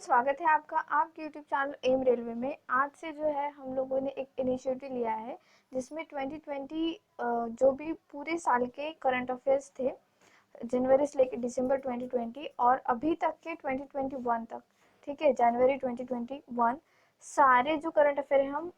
स्वागत है आपका आपके यूट्यूब चैनल एम रेलवे में। आज से जो है हम लोगों ने एक इनिशिएटिव लिया है जिसमें 2020 जो भी पूरे साल के करंट अफेयर्स थे जनवरी से लेकर दिसंबर 2020 और अभी तक के 2021 तक, ठीक है, जनवरी 2021 सारे जो करंट अफेयर हैं हम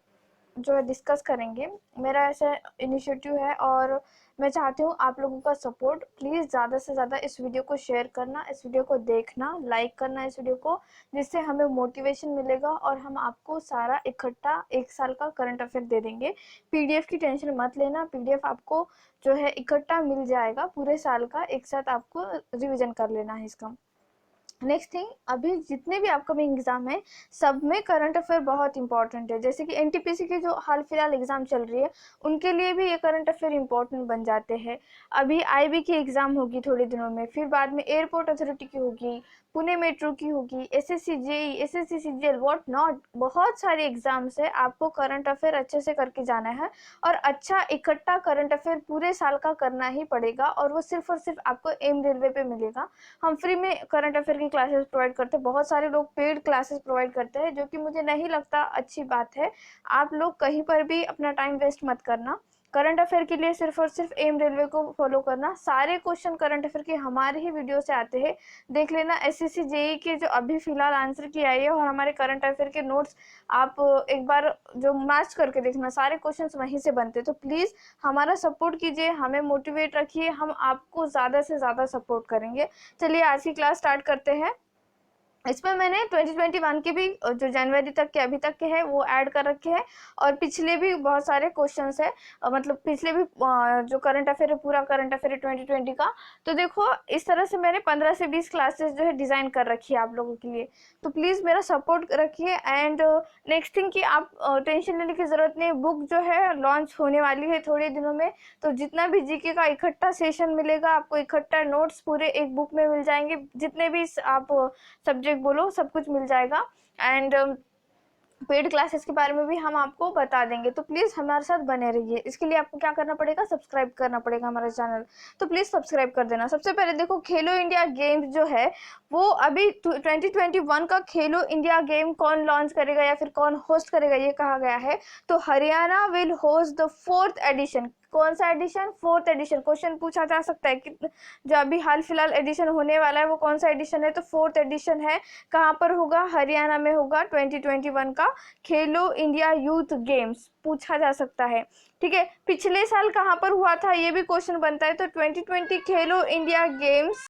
जो है डिस्कस करेंगे। मेरा ऐसा इनिशिएटिव है और मैं चाहती हूँ आप लोगों का सपोर्ट। प्लीज़ ज़्यादा से ज़्यादा इस वीडियो को शेयर करना, इस वीडियो को देखना, लाइक करना इस वीडियो को, जिससे हमें मोटिवेशन मिलेगा और हम आपको सारा इकट्ठा एक साल का करंट अफेयर दे देंगे। पीडीएफ की टेंशन मत लेना, पीडीएफ आपको जो है इकट्ठा मिल जाएगा पूरे साल का, एक साथ आपको रिविजन कर लेना है इसका। नेक्स्ट थिंग, अभी जितने भी अपकमिंग एग्जाम है सब में करंट अफेयर बहुत इंपॉर्टेंट है। जैसे कि एनटीपीसी की जो हाल फिलहाल एग्जाम चल रही है उनके लिए भी ये करंट अफेयर इंपॉर्टेंट बन जाते हैं। अभी आईबी की एग्जाम होगी थोड़े दिनों में, फिर बाद में एयरपोर्ट अथॉरिटी की होगी, पुणे मेट्रो की होगी, SSC JE, SSC CGL, what not, बहुत सारे एग्जाम्स है। आपको करंट अफेयर अच्छे से करके जाना है और अच्छा इकट्ठा करंट अफेयर पूरे साल का करना ही पड़ेगा और वो सिर्फ और सिर्फ आपको एम रेलवे पे मिलेगा। हम फ्री में करंट अफेयर की क्लासेस प्रोवाइड करते हैं, बहुत सारे लोग पेड क्लासेस प्रोवाइड करते हैं, जो कि मुझे नहीं लगता अच्छी बात है। आप लोग कहीं पर भी अपना टाइम वेस्ट मत करना। करंट अफेयर के लिए सिर्फ और सिर्फ एम रेलवे को फॉलो करना। सारे क्वेश्चन करंट अफेयर के हमारे ही वीडियो से आते हैं, देख लेना। एसएससी जेई के जो अभी फिलहाल आंसर की आई है और हमारे करंट अफेयर के नोट्स आप एक बार जो मैच करके देखना, सारे क्वेश्चंस वहीं से बनते हैं। तो प्लीज़ हमारा सपोर्ट कीजिए, हमें मोटिवेट रखिए, हम आपको ज़्यादा से ज़्यादा सपोर्ट करेंगे। चलिए आज की क्लास स्टार्ट करते हैं। इसमें मैंने 2021 के भी जो जनवरी तक के अभी तक के हैं वो ऐड कर रखे हैं और पिछले भी बहुत सारे क्वेश्चंस है, मतलब पिछले भी जो करंट अफेयर है, पूरा करंट अफेयर है 2020 का। तो देखो इस तरह से मैंने 15 से 20 क्लासेस जो है डिज़ाइन कर रखी है आप लोगों के लिए। तो प्लीज़ मेरा सपोर्ट रखिए। एंड नेक्स्ट थिंग कि आप टेंशन लेने की ज़रूरत नहीं, बुक जो है लॉन्च होने वाली है थोड़े दिनों में। तो जितना भी जीके का इकट्ठा सेशन मिलेगा आपको, इकट्ठा नोट्स पूरे एक बुक में मिल जाएंगे, जितने भी आप सब्जेक्ट बोलो सब कुछ मिल जाएगा। एंड पेड क्लासेस के बारे में भी हम आपको बता देंगे। तो प्लीज़ हमारे साथ बने रहिए। इसके लिए आपको क्या करना पड़ेगा, सब्सक्राइब करना पड़ेगा हमारा चैनल। तो प्लीज़ सब्सक्राइब कर देना। सबसे पहले देखो, खेलो इंडिया गेम्स जो है वो अभी 2021 का खेलो इंडिया गेम कौन लॉन्च करेगा या फिर कौन होस्ट करेगा ये कहा गया है। तो Haryana will host the 4th edition. कौन सा एडिशन? 4th addition. क्वेश्चन पूछा जा सकता है कि जो अभी हाल फिलहाल एडिशन होने वाला है वो कौन सा एडिशन है। तो 4th एडिशन है। कहाँ पर होगा? हरियाणा में होगा। 2021 का खेलो इंडिया यूथ गेम्स पूछा जा सकता है, ठीक है। पिछले साल कहाँ पर हुआ था ये भी क्वेश्चन बनता है। तो 2020 खेलो India games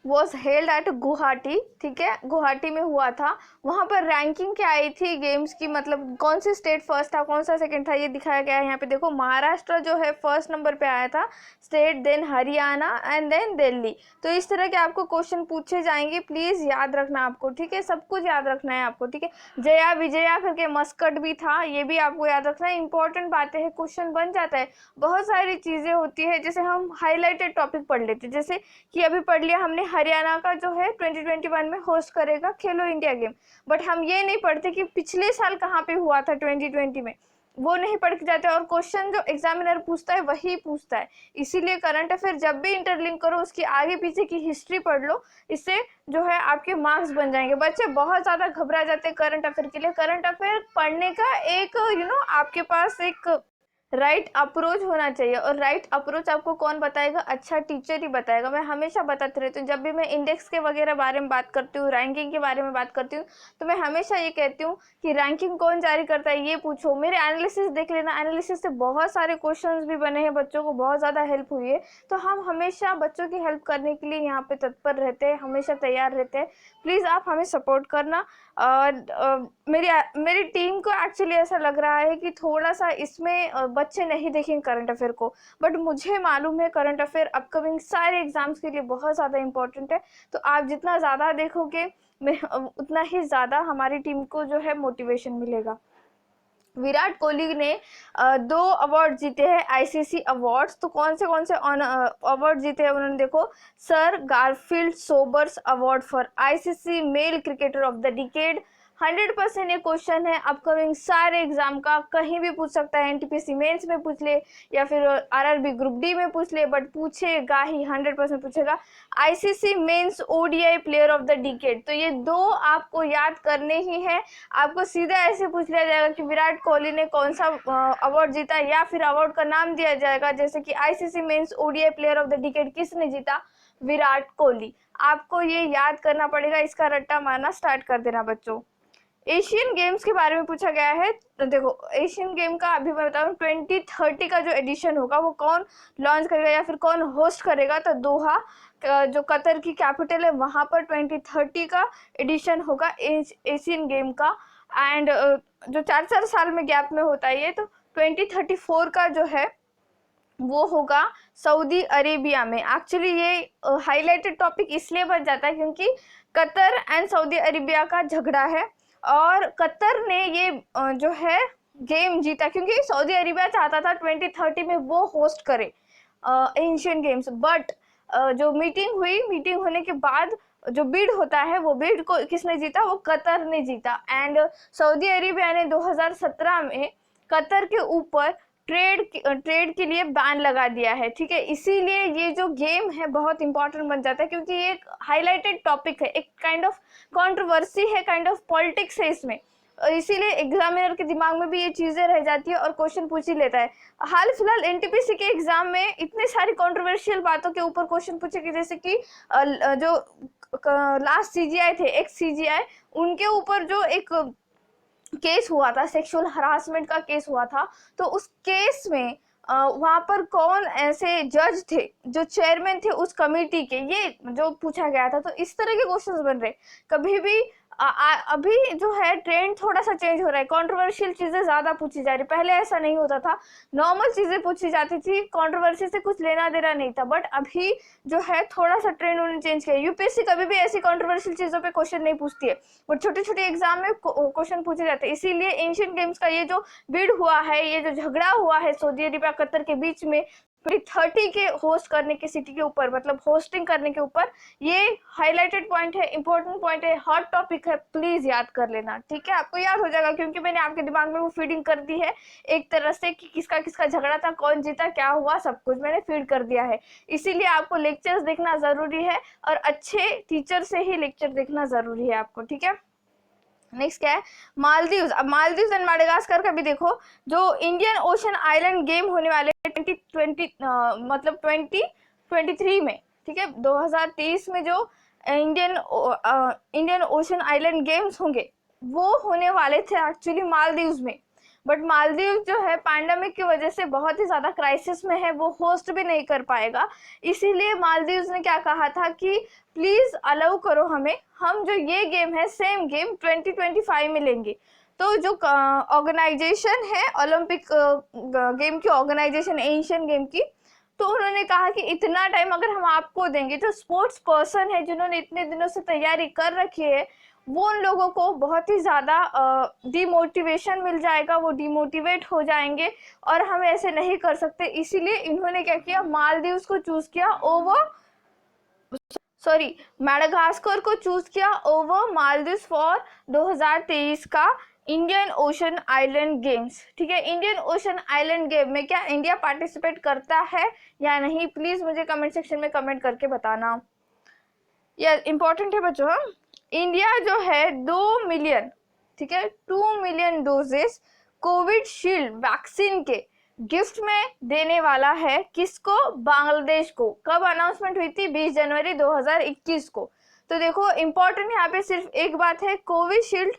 was held at Guwahati, ठीक है, गुवाहाटी में हुआ था। वहाँ पर रैंकिंग क्या आई थी गेम्स की, मतलब कौन सी स्टेट फर्स्ट था, कौन सा सेकंड था, ये दिखाया गया है यहाँ पे। देखो महाराष्ट्र जो है फर्स्ट नंबर पे आया था state, then Haryana and then Delhi. तो इस तरह के आपको क्वेश्चन पूछे जाएंगे, प्लीज़ याद रखना आपको, ठीक है, सब कुछ याद रखना है आपको, ठीक है। जया विजया करके मस्कट भी था, ये भी आपको याद रखना है। इंपॉर्टेंट बातें हैं, क्वेश्चन बन जाता है। बहुत सारी चीज़ें होती है, जैसे हम हाईलाइटेड टॉपिक पढ़ लेते, जैसे कि अभी पढ़ लिया हमने हरियाणा का जो है 2021 में होस्ट करेगा खेलो इंडिया गेम, बट हम ये नहीं पढ़ते कि पिछले साल कहाँ पे हुआ था 2020 में, वो नहीं पढ़ के जाते। और क्वेश्चन जो एग्जामिनर पूछता है वही पूछता है। इसीलिए करंट अफेयर जब भी इंटरलिंक करो उसकी आगे पीछे की हिस्ट्री पढ़ लो, इससे जो है आपके मार्क्स बन जाएंगे। बच्चे बहुत ज़्यादा घबरा जाते हैं करंट अफेयर के लिए। करंट अफेयर पढ़ने का एक आपके पास एक राइट अप्रोच होना चाहिए, और राइट अप्रोच आपको कौन बताएगा? अच्छा टीचर ही बताएगा। मैं हमेशा बताती रहती हूँ, जब भी मैं इंडेक्स के वगैरह बारे में बात करती हूँ, रैंकिंग के बारे में बात करती हूँ, तो मैं हमेशा ये कहती हूँ कि रैंकिंग कौन जारी करता है ये पूछो, मेरे एनालिसिस देख लेना। एनालिसिस से बहुत सारे क्वेश्चंस भी बने हैं, बच्चों को बहुत ज़्यादा हेल्प हुई है। तो हम हमेशा बच्चों की हेल्प करने के लिए यहाँ पे तत्पर रहते हैं, हमेशा तैयार रहते हैं। प्लीज़ आप हमें सपोर्ट करना। और मेरी टीम को एक्चुअली ऐसा लग रहा है कि थोड़ा सा इसमें बच्चे नहीं देखेंगे करंट अफेयर को, बट मुझे मालूम है करंट अफेयर अपकमिंग सारे एग्जाम्स के लिए बहुत ज़्यादा इंपॉर्टेंट है। तो आप जितना ज़्यादा देखोगे उतना ही ज़्यादा हमारी टीम को जो है मोटिवेशन मिलेगा। विराट कोहली ने 2 अवार्ड जीते हैं आईसीसी अवार्ड्स। तो कौन से अवार्ड जीते हैं उन्होंने? देखो, sir Garfield Sobers award for ICC male cricketer of the decade, 100% ये क्वेश्चन है अपकमिंग सारे एग्जाम का, कहीं भी पूछ सकता है, एनटीपीसी मेंस में पूछ ले या फिर आरआरबी ग्रुप डी में पूछ ले, बट पूछेगा ही, 100% पूछेगा। ICC men's ODI player of the decade, तो ये दो आपको याद करने ही है। आपको सीधा ऐसे पूछ लिया जाएगा कि विराट कोहली ने कौन सा अवार्ड जीता, या फिर अवार्ड का नाम दिया जाएगा, जैसे कि ICC men's ODI player of the decade किसने जीता, विराट कोहली। आपको ये याद करना पड़ेगा, इसका रट्टा मारना स्टार्ट कर देना बच्चों। एशियन गेम्स के बारे में पूछा गया है, तो देखो एशियन गेम का अभी मैं बताऊं 2030 का जो एडिशन होगा वो कौन लॉन्च करेगा या फिर कौन होस्ट करेगा, तो दोहा जो कतर की कैपिटल है वहां पर 2030 का एडिशन होगा एशियन गेम का। एंड जो 4-4 साल में गैप में होता है ये, तो 2034 का जो है वो होगा सऊदी अरेबिया में। एक्चुअली ये हाईलाइटेड टॉपिक इसलिए बन जाता है क्योंकि कतर एंड सऊदी अरेबिया का झगड़ा है, और कतर ने ये जो है गेम जीता क्योंकि सऊदी अरेबिया चाहता था 2030 में वो होस्ट करे एशियन गेम्स। बट जो मीटिंग होने के बाद जो बिड होता है, वो बिड को किसने जीता, वो कतर ने जीता। एंड सऊदी अरेबिया ने 2017 में कतर के ऊपर ट्रेड के लिए बैन लगा दिया है, ठीक है। इसीलिए ये जो गेम है बहुत इंपॉर्टेंट बन जाता है क्योंकि ये एक हाईलाइटेड टॉपिक है, एक काइंड ऑफ कंट्रोवर्सी है, काइंड ऑफ पॉलिटिक्स है इसमें, और इसीलिए एग्जामिनर के दिमाग में भी ये चीजें रह जाती है और क्वेश्चन पूछ ही लेता है। हाल फिलहाल एनटीपीसी के एग्जाम में इतनी सारी कंट्रोवर्शियल बातों के ऊपर क्वेश्चन पूछे कि जैसे कि जो लास्ट सीजीआई थे, एक्स सीजीआई, उनके ऊपर जो एक केस हुआ था, सेक्सुअल हरासमेंट का केस हुआ था, तो उस केस में वहां पर कौन ऐसे जज थे जो चेयरमैन थे उस कमेटी के, ये जो पूछा गया था। तो इस तरह के क्वेश्चंस बन रहे कभी भी। अभी जो है ट्रेंड थोड़ा सा चेंज हो रहा है, कंट्रोवर्शियल चीजें ज्यादा पूछी जा रही, पहले ऐसा नहीं होता था, नॉर्मल चीजें पूछी जाती थी, कंट्रोवर्सी से कुछ लेना देना नहीं था। बट अभी जो है थोड़ा सा ट्रेंड उन्होंने चेंज किया। यूपीएससी कभी भी ऐसी कंट्रोवर्शियल चीजों पे क्वेश्चन नहीं पूछती है, बट छोटे छोटे एग्जाम में क्वेश्चन पूछे जाते हैं। इसीलिए एशियन गेम्स का ये जो बिड हुआ है, ये जो झगड़ा हुआ है सऊदी अरेबिया कतर के बीच में 2030 के होस्ट करने के सिटी के ऊपर, मतलब होस्टिंग करने के ऊपर, ये हाईलाइटेड पॉइंट है, इंपॉर्टेंट पॉइंट है, हॉट टॉपिक है, प्लीज याद कर लेना, ठीक है। आपको याद हो जाएगा क्योंकि मैंने आपके दिमाग में वो फीडिंग कर दी है एक तरह से कि किसका किसका झगड़ा था, कौन जीता, क्या हुआ, सब कुछ मैंने फीड कर दिया है। इसीलिए आपको लेक्चर्स देखना जरूरी है और अच्छे टीचर से ही लेक्चर देखना जरूरी है आपको, ठीक है। नेक्स्ट क्या है, मालदीव्स। अब मालदीव्स एंड माडेगास्कर का भी देखो, जो इंडियन ओशन आइलैंड गेम होने वाले 2023 में, ठीक है, 2023 में जो इंडियन ओशन आइलैंड गेम्स होंगे वो होने वाले थे एक्चुअली मालदीव्स में। बट मालदीव जो है पैंडेमिक की वजह से बहुत ही ज्यादा क्राइसिस में है, वो होस्ट भी नहीं कर पाएगा। इसीलिए मालदीव्स ने क्या कहा था कि प्लीज अलाउ करो हमें, हम जो ये गेम है सेम गेम 2025 में लेंगे। तो जो ऑर्गेनाइजेशन है ओलंपिक गेम की ऑर्गेनाइजेशन, एशियन गेम की, तो उन्होंने कहा कि इतना टाइम अगर हम आपको देंगे, जो स्पोर्ट्स पर्सन है जिन्होंने इतने दिनों से तैयारी कर रखी है, वो उन लोगों को बहुत ही ज़्यादा डिमोटिवेशन मिल जाएगा, वो डिमोटिवेट हो जाएंगे और हम ऐसे नहीं कर सकते। इसीलिए इन्होंने क्या किया, मालदीव्स को चूज किया ओवर मैडागास्कर को चूज किया ओवर मालदीव्स फॉर 2023 का इंडियन ओशन आइलैंड गेम्स, ठीक है। इंडियन ओशन आइलैंड गेम में क्या इंडिया पार्टिसिपेट करता है या नहीं, प्लीज मुझे कमेंट सेक्शन में कमेंट करके बताना। यह इंपॉर्टेंट है बच्चों। इंडिया जो है 2 मिलियन, ठीक है, 2 million doses Covid shield vaccine के गिफ्ट में देने वाला है, किसको, बांग्लादेश को। कब अनाउंसमेंट हुई थी, 20 जनवरी 2021 को। तो देखो इंपॉर्टेंट यहाँ पे सिर्फ एक बात है, कोविशील्ड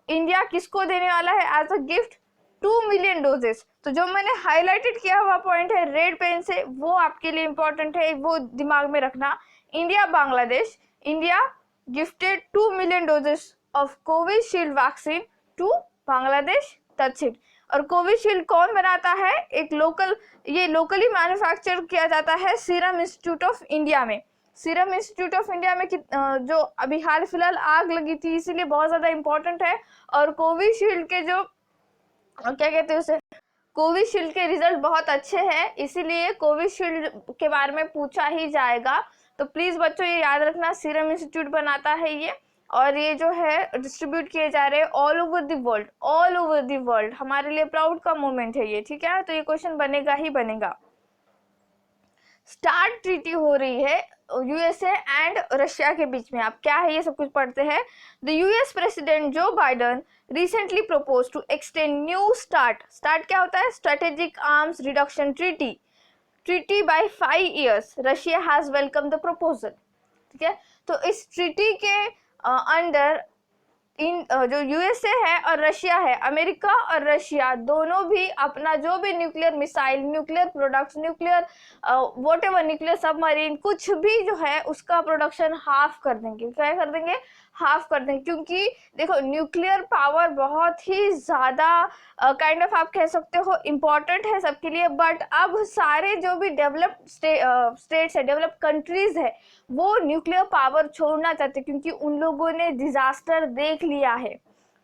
इंडिया किसको देने वाला है as a gift, 2 million doses. तो जो मैंने हाईलाइटेड किया हुआ पॉइंट है रेड पेन से, वो आपके लिए इंपॉर्टेंट है, वो दिमाग में रखना। India Bangladesh, India gifted 2 million doses of Covishield vaccine to Bangladesh, that's it. और कोविशील्ड कौन बनाता है, एक ये लोकली मैन्युफैक्चर किया जाता है सीरम इंस्टीट्यूट ऑफ इंडिया में। सीरम इंस्टीट्यूट ऑफ इंडिया में जो अभी हाल फिलहाल आग लगी थी, इसीलिए बहुत ज्यादा इंपॉर्टेंट है। और कोविशील्ड के जो क्या कहते हैं उसे, कोविशील्ड के रिजल्ट बहुत अच्छे हैं, इसीलिए कोविशील्ड के बारे में पूछा ही जाएगा। तो प्लीज बच्चों ये याद रखना, सीरम इंस्टीट्यूट बनाता है ये, और ये जो है डिस्ट्रीब्यूट किए जा रहे हैं all over the world, all over the world. हमारे लिए प्राउड का मोमेंट है ये, ठीक है। तो ये क्वेश्चन बनेगा ही बनेगा। स्टार्ट ट्रीटी हो रही है यूएसए एंड रशिया के बीच में। आप क्या है ये सब कुछ पढ़ते हैं। The US president Joe Biden recently propose to extend New START, START क्या होता है, strategic arms reduction treaty by 5 years। Russia has welcome the proposal, ठीक है। तो इस ट्रीटी के अंडर इन जो यूएसए है और रशिया है, अमेरिका और रशिया दोनों भी अपना जो भी nuclear missile, nuclear products, nuclear whatever, nuclear submarine, कुछ भी जो है उसका प्रोडक्शन हाफ कर देंगे। क्या कर देंगे, हाफ कर देंगे। क्योंकि देखो न्यूक्लियर पावर बहुत ही ज़्यादा काइंड ऑफ आप कह सकते हो इम्पॉर्टेंट है सबके लिए। बट अब सारे जो भी डेवलप्ड स्टेट्स है, डेवलप्ड कंट्रीज है, वो न्यूक्लियर पावर छोड़ना चाहते, क्योंकि उन लोगों ने डिजास्टर देख लिया है,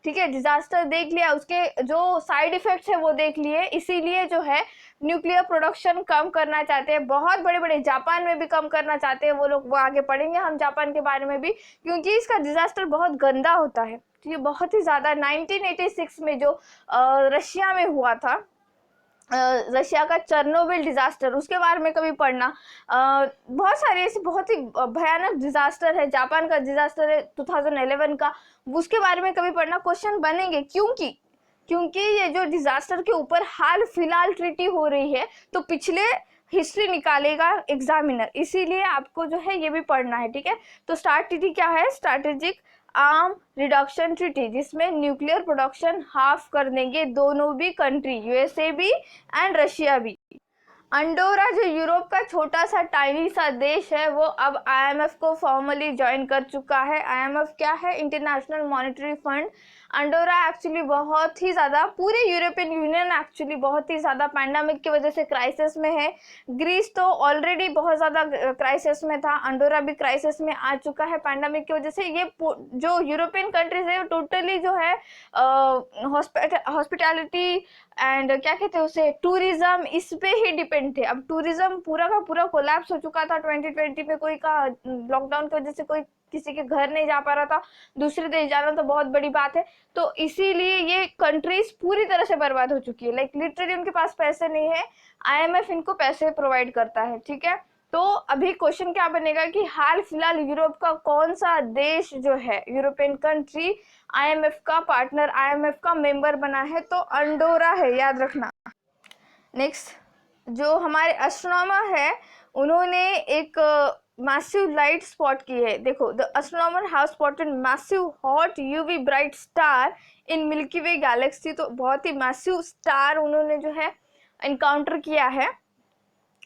ठीक है। डिजास्टर देख लिया, उसके जो साइड इफेक्ट्स है वो देख लिए, इसीलिए जो है न्यूक्लियर प्रोडक्शन कम करना चाहते हैं। बहुत बड़े बड़े जापान में भी कम करना चाहते हैं वो लोग, वो आगे पढ़ेंगे हम जापान के बारे में भी, क्योंकि इसका डिजास्टर बहुत गंदा होता है, ठीक है, बहुत ही ज़्यादा। 1986 में जो रशिया में हुआ था, रशिया का चेरनोबिल डिजास्टर, उसके बारे में कभी पढ़ना। बहुत सारे ऐसे बहुत ही भयानक डिजास्टर है। जापान का डिजास्टर है 2011 का, उसके बारे में कभी पढ़ना, क्वेश्चन बनेंगे। क्योंकि ये जो डिजास्टर के ऊपर हाल फिलहाल ट्रीटी हो रही है, तो पिछले हिस्ट्री निकालेगा एग्जामिनर, इसीलिए आपको जो है ये भी पढ़ना है, ठीक है। तो स्टार्ट ट्रीटी क्या है, स्ट्रैटेजिक आर्म रिडक्शन ट्रीटी, जिसमें न्यूक्लियर प्रोडक्शन हाफ कर देंगे दोनों भी कंट्री, यूएसए भी एंड रशिया भी। अंडोरा जो यूरोप का छोटा सा टाइनी सा देश है, वो अब आईएमएफ को फॉर्मली ज्वाइन कर चुका है। आईएमएफ क्या है, international monetary fund. Andorra actually बहुत ही ज़्यादा, पूरे यूरोपियन यूनियन एक्चुअली बहुत ही ज़्यादा पैंडमिक की वजह से क्राइसिस में है। ग्रीस तो ऑलरेडी बहुत ज़्यादा क्राइसिस में था, अंडोरा भी क्राइसिस में आ चुका है पैंडमिक की वजह से। ये जो यूरोपियन कंट्रीज है टोटली जो है हॉस्पिटैलिटी एंड क्या कहते हैं उसे, टूरिज्म, इस पे ही डिपेंड थे। अब टूरिज्म पूरा का पूरा कोलैप्स हो चुका था 2020 में। कोई का लॉकडाउन की वजह से कोई किसी के घर नहीं जा पा रहा था, दूसरे देश जाना तो बहुत बड़ी बात है। तो इसीलिए ये कंट्रीज पूरी तरह से बर्बाद हो चुकी है, लाइक लिटरली उनके पास पैसे नहीं है, आईएमएफ इनको पैसे प्रोवाइड करता है, ठीक है। तो अभी क्वेश्चन क्या बनेगा कि हाल फिलहाल यूरोप का कौन सा देश जो है, यूरोपियन कंट्री, आईएमएफ का पार्टनर, आईएमएफ का मेंबर बना है, तो अंडोरा है, याद रखना। नेक्स्ट, जो हमारे एस्ट्रोनॉमर है उन्होंने एक मैसिव लाइट स्पॉट की है। देखो, the astronomer have spotted massive hot UV bright star in milky way Galaxy. तो बहुत ही मैसिव स्टार उन्होंने जो है एनकाउंटर किया है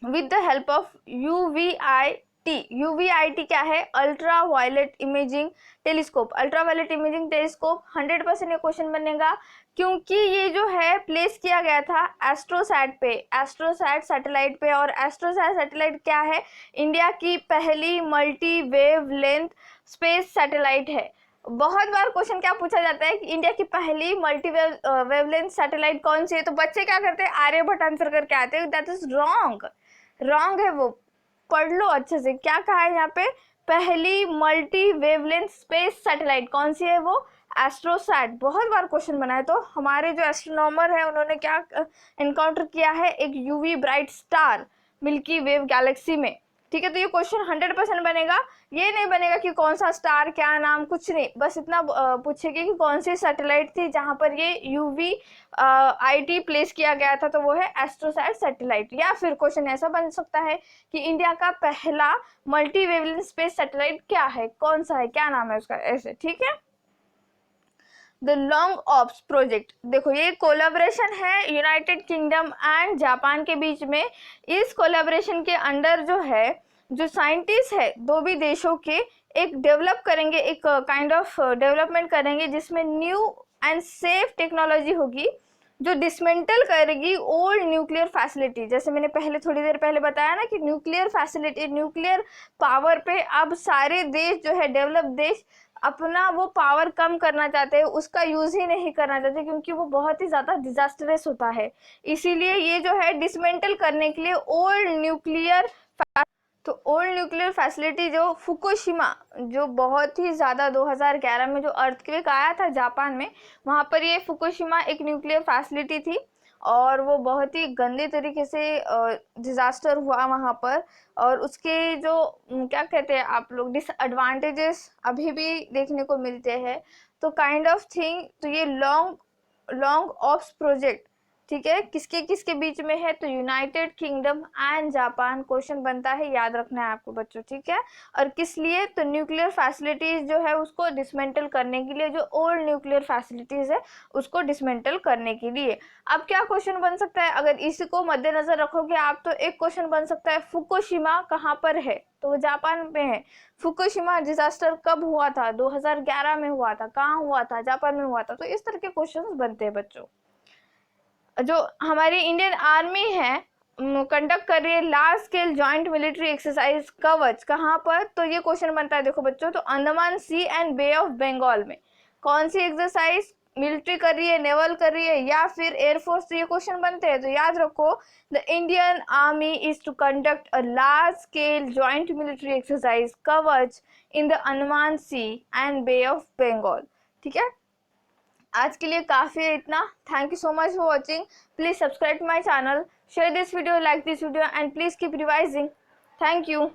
with the help of UVIT। UVIT क्या है, ultra violet imaging telescope. Ultra violet imaging telescope 100% ये क्वेश्चन बनेगा, क्योंकि ये जो है प्लेस किया गया था एस्ट्रोसैट पे, एस्ट्रोसैट सैटेलाइट पे। और एस्ट्रोसैट सैटेलाइट क्या है, इंडिया की पहली multi wave length space satellite है। बहुत बार क्वेश्चन क्या पूछा जाता है कि इंडिया की पहली मल्टी वेवलेंथ सैटेलाइट कौन सी है, तो बच्चे क्या करते हैं, आर्यभट्ट आंसर करके आते हैं। दैट इज रॉन्ग है वो, पढ़ लो अच्छे से। क्या कहा है यहाँ पे, पहली मल्टी वेवलेंथ स्पेस सैटेलाइट कौन सी है, वो एस्ट्रोसैट। बहुत बार क्वेश्चन बना है। तो हमारे जो एस्ट्रोनॉमर है उन्होंने क्या एनकाउंटर किया है, एक UV bright star milky wave Galaxy में, ठीक है। तो ये क्वेश्चन 100% बनेगा। ये नहीं बनेगा कि कौन सा स्टार, क्या नाम, कुछ नहीं, बस इतना पूछेगी कि कौन सी सैटेलाइट थी जहां पर ये UVIT प्लेस किया गया था, तो वो है एस्ट्रोसैट सैटेलाइट। या फिर क्वेश्चन ऐसा बन सकता है कि इंडिया का पहला मल्टी वेवलेंथ स्पेस सैटेलाइट क्या है, कौन सा है, क्या नाम है उसका, ऐसे, ठीक है। द लॉन्ग ऑप्स प्रोजेक्ट, देखो ये कोलैबोरेशन है यूनाइटेड किंगडम एंड जापान के बीच में। इस कोलैबोरेशन के अंडर जो है, जो साइंटिस्ट है दो भी देशों के, एक डेवलप करेंगे, एक काइंड ऑफ डेवलपमेंट करेंगे जिसमें न्यू एंड सेफ टेक्नोलॉजी होगी जो डिसमेंटल करेगी ओल्ड न्यूक्लियर फैसिलिटी। जैसे मैंने पहले थोड़ी देर पहले बताया ना कि न्यूक्लियर फैसिलिटी, न्यूक्लियर पावर पे अब सारे देश जो है, डेवलप देश, अपना वो पावर कम करना चाहते हैं, उसका यूज़ ही नहीं करना चाहते, क्योंकि वो बहुत ही ज़्यादा डिजास्टरस होता है। इसीलिए ये जो है डिसमेंटल करने के लिए ओल्ड न्यूक्लियर, तो ओल्ड न्यूक्लियर फैसिलिटी जो फुकुशिमा, जो बहुत ही ज़्यादा 2011 में जो अर्थक्वेक आया था जापान में, वहाँ पर ये फुकुशिमा एक न्यूक्लियर फैसिलिटी थी और वो बहुत ही गंदे तरीके से डिज़ास्टर हुआ वहाँ पर। और उसके जो क्या कहते हैं आप लोग, डिसएडवांटेजेस अभी भी देखने को मिलते हैं। तो काइंड ऑफ थिंग, तो ये लॉन्ग ऑप्स प्रोजेक्ट, ठीक है, किसके किसके बीच में है, तो United kingdom and Japan. Question बनता है, याद रखना है आपको बच्चों, ठीक है। और किस लिए, तो न्यूक्लियर फैसिलिटीज जो है उसको डिसमेंटल करने के लिए, जो ओल्ड न्यूक्लियर फैसिलिटीज है उसको डिसमेंटल करने के लिए। अब क्या क्वेश्चन बन सकता है, अगर इसी को मद्देनजर रखोगे आप, तो एक क्वेश्चन बन सकता है फुकुशिमा कहाँ पर है, तो वो जापान में है। फुकुशिमा डिजास्टर कब हुआ था, 2011 में हुआ था, कहाँ हुआ था, जापान में हुआ था। तो इस तरह के क्वेश्चंस बनते हैं बच्चों। जो हमारी इंडियन आर्मी है कंडक्ट कर रही है large scale joint military exercise कवच, कहाँ पर, तो ये क्वेश्चन बनता है देखो बच्चों, तो Andaman Sea and Bay of Bengal में। कौन सी एक्सरसाइज मिलिट्री कर रही है, नेवल कर रही है या फिर एयरफोर्स, तो ये क्वेश्चन बनते हैं। तो याद रखो, the Indian army is to conduct a large scale joint military exercise Kavach in the Andaman Sea and Bay of Bengal, ठीक है। आज के लिए काफ़ी है इतना। Thank you so much for watching. Please subscribe to my channel, share this video, like this video, and please keep revising. Thank you.